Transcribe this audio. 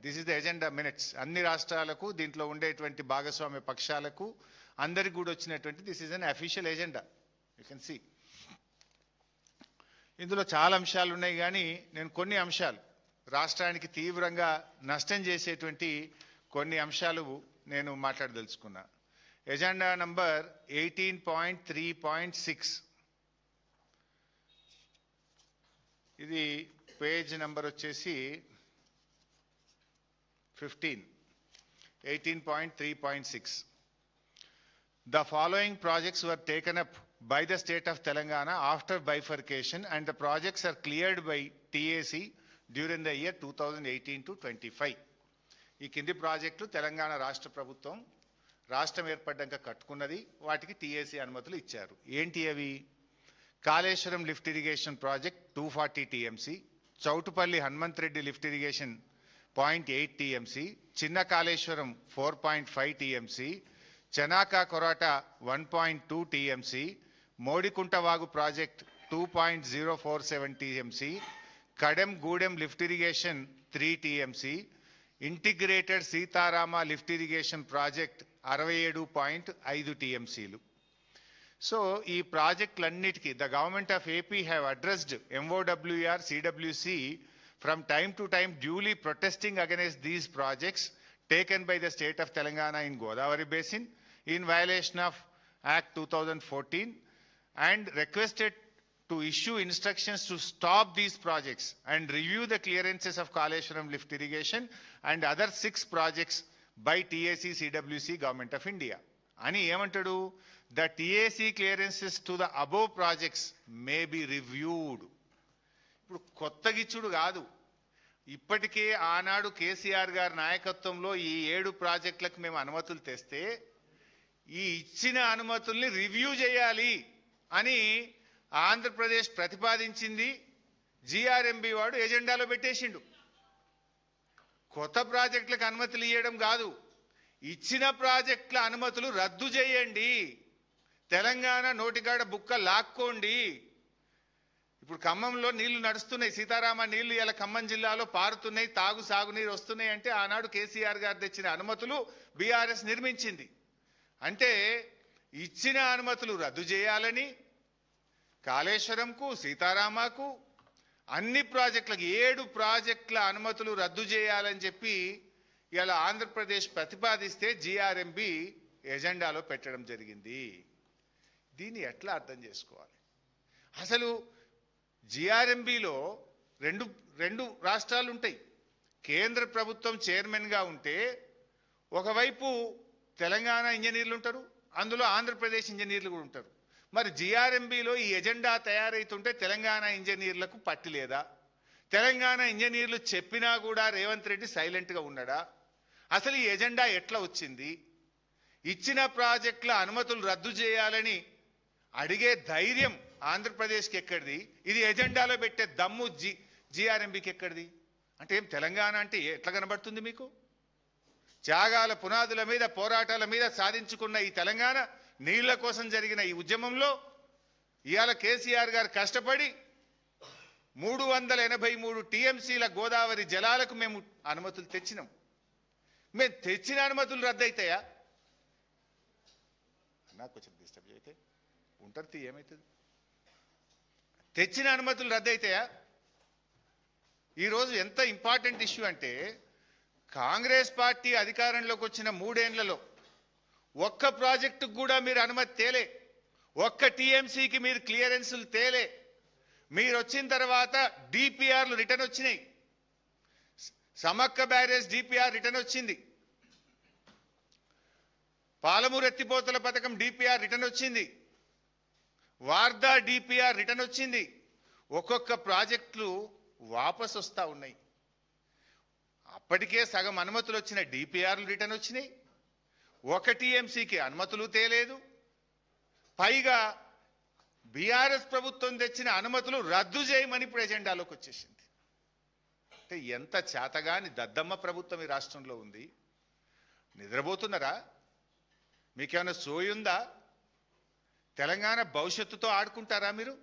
This is the agenda minutes. అన్ని రాష్ట్రాలకు దీంట్లో ఉండేటువంటి భాగస్వామ్య పక్షాలకు అందరికి కూడా వచ్చినటువంటి this is an official agenda. You can see ఇందులో చాలా అంశాలు ఉన్నాయి, కానీ నేను కొన్ని అంశాలు రాష్ట్రానికి తీవ్రంగా నష్టం చేసేటువంటి కొన్ని అంశాలు నేను మాట్లాడదలుచుకున్నా. ఎజెండా నంబర్ 18.3.6 ఇది పేజ్ నంబర్ వచ్చేసి 15. 18.3.6 The following projects were taken up by the state of Telangana after bifurcation and the projects are cleared by TAC during the year 2018 to 25. ఈ కింది ప్రాజెక్టులు తెలంగాణ రాష్ట్ర ప్రభుత్వం రాష్ట్రం ఏర్పడ్డాక కట్టుకున్నది, వాటికి TAC అనుమతులు ఇచ్చారు. ఏంటి అవి? Kaleshwaram lift irrigation project 240 TMC, Choutupalli Hanumanth Reddy lift irrigation 0.8 TMC, చిన్న కాళేశ్వరం 4.5 TMC, చెనాకా కొరాటా 1.2 TMC, మోడికుంట వాగు project 2.047 TMC, Kadem Gudem lift irrigation 3 TMC, integrated Sitarama lift irrigation project 67.5 TMCలు. సో ఈ ప్రాజెక్టులన్నిటికీ the government of AP have addressed MOWR, CWC from time to time duly protesting against these projects taken by the state of Telangana in Godavari Basin in violation of Act 2014 and requested to issue instructions to stop these projects and review the clearances of Kaleshwaram lift irrigation and other 6 projects by TAC, CWC, Government of India. Ani emantadu, the TAC clearances to the above projects may be reviewed. ఇప్పుడు కొత్తగిచ్చుడు కాదు, ఇప్పటికే ఆనాడు కేసీఆర్ గారి నాయకత్వంలో ఈ 7 ప్రాజెక్టులకు మేము అనుమతులు తెస్తే ఈ ఇచ్చిన అనుమతుల్ని రివ్యూ చేయాలి అని ఆంధ్రప్రదేశ్ ప్రతిపాదించింది. GRMB వాడు ఎజెండాలో పెట్టేసిండు. కొత్త ప్రాజెక్టులకు అనుమతులు ఇవ్వడం కాదు, ఇచ్చిన ప్రాజెక్టుల అనుమతులు రద్దు చేయండి, తెలంగాణ నోటికాడ బుక్క లాక్కోండి. ఇప్పుడు ఖమ్మంలో నీళ్లు నడుస్తున్నాయి, సీతారామ నీళ్లు ఇలా ఖమ్మం జిల్లాలో పారుతున్నాయి, సాగునీరు వస్తున్నాయి అంటే ఆనాడు కేసీఆర్ గారు తెచ్చిన అనుమతులు బీఆర్ఎస్ నిర్మించింది. అంటే ఇచ్చిన అనుమతులు రద్దు చేయాలని, కాళేశ్వరంకు, సీతారామకు, అన్ని ప్రాజెక్టులకు 7 ప్రాజెక్టుల అనుమతులు రద్దు చేయాలని చెప్పి ఇలా ఆంధ్రప్రదేశ్ ప్రతిపాదిస్తే GRMB ఎజెండాలో పెట్టడం జరిగింది. దీన్ని ఎట్లా అర్థం చేసుకోవాలి? అసలు GRMBలో రెండు రాష్ట్రాలు ఉంటాయి. కేంద్ర ప్రభుత్వం చైర్మన్గా ఉంటే ఒకవైపు తెలంగాణ ఇంజనీర్లు ఉంటారు, అందులో ఆంధ్రప్రదేశ్ ఇంజనీర్లు కూడా ఉంటారు. మరి GRMBలో ఈ ఎజెండా తయారైతుంటే తెలంగాణ ఇంజనీర్లకు పట్టి లేదా? తెలంగాణ ఇంజనీర్లు చెప్పినా కూడా రేవంత్ రెడ్డి సైలెంట్గా ఉన్నాడా? అసలు ఈ ఎజెండా ఎట్లా వచ్చింది? ఇచ్చిన ప్రాజెక్టుల అనుమతులు రద్దు చేయాలని అడిగే ధైర్యం ఆంధ్రప్రదేశ్కి ఎక్కడిది? ఇది ఎజెండాలో పెట్టే దమ్ము GRMBకి ఎక్కడిది? అంటే ఏం తెలంగాణ అంటే ఎట్లా కనబడుతుంది మీకు? త్యాగాల పునాదుల మీద, పోరాటాల మీద సాధించుకున్న ఈ తెలంగాణ నీళ్ల కోసం జరిగిన ఈ ఉద్యమంలో ఇవాళ కేసీఆర్ గారు కష్టపడి 383 TMCల గోదావరి జలాలకు మేము అనుమతులు తెచ్చినాం. మేము తెచ్చిన అనుమతులు రద్దయితాయా? నాకు కొంచెం డిస్టర్బ్ అయితే ఉంటారు, ఏమవుతుంది? తెచ్చిన అనుమతులు రద్దయితాయా? ఈరోజు ఎంత ఇంపార్టెంట్ ఇష్యూ అంటే, కాంగ్రెస్ పార్టీ అధికారంలోకి వచ్చిన 3 ఏళ్లలో ఒక్క ప్రాజెక్టుకు కూడా మీరు అనుమతి తేలే, ఒక్క TMCకి మీరు క్లియరెన్సులు తేలే. మీరు వచ్చిన తర్వాత DPRలు రిటర్న్ వచ్చినాయి. సమక్క బ్యారేజ్ DPR రిటర్న్ వచ్చింది, పాలమూరు ఎత్తిపోతల పథకం DPR రిటర్న్ వచ్చింది, వార్దా DPR రిటర్న్ వచ్చింది. ఒక్కొక్క ప్రాజెక్టులు వాపసు వస్తూ ఉన్నాయి. అప్పటికే సగం అనుమతులు వచ్చిన DPRలు రిటర్న్ వచ్చినాయి, ఒక TMCకి అనుమతులు తేలేదు. పైగా బీఆర్ఎస్ ప్రభుత్వం తెచ్చిన అనుమతులు రద్దు చేయమని ఇప్పుడు ఎజెండాలోకి వచ్చేసింది. అంటే ఎంత చేతగాని దద్దమ్మ ప్రభుత్వం ఈ రాష్ట్రంలో ఉంది. నిద్రపోతున్నారా? మీకేమైనా సోయుందా? తెలంగాణ భవిష్యత్తుతో ఆడుకుంటారా మీరు?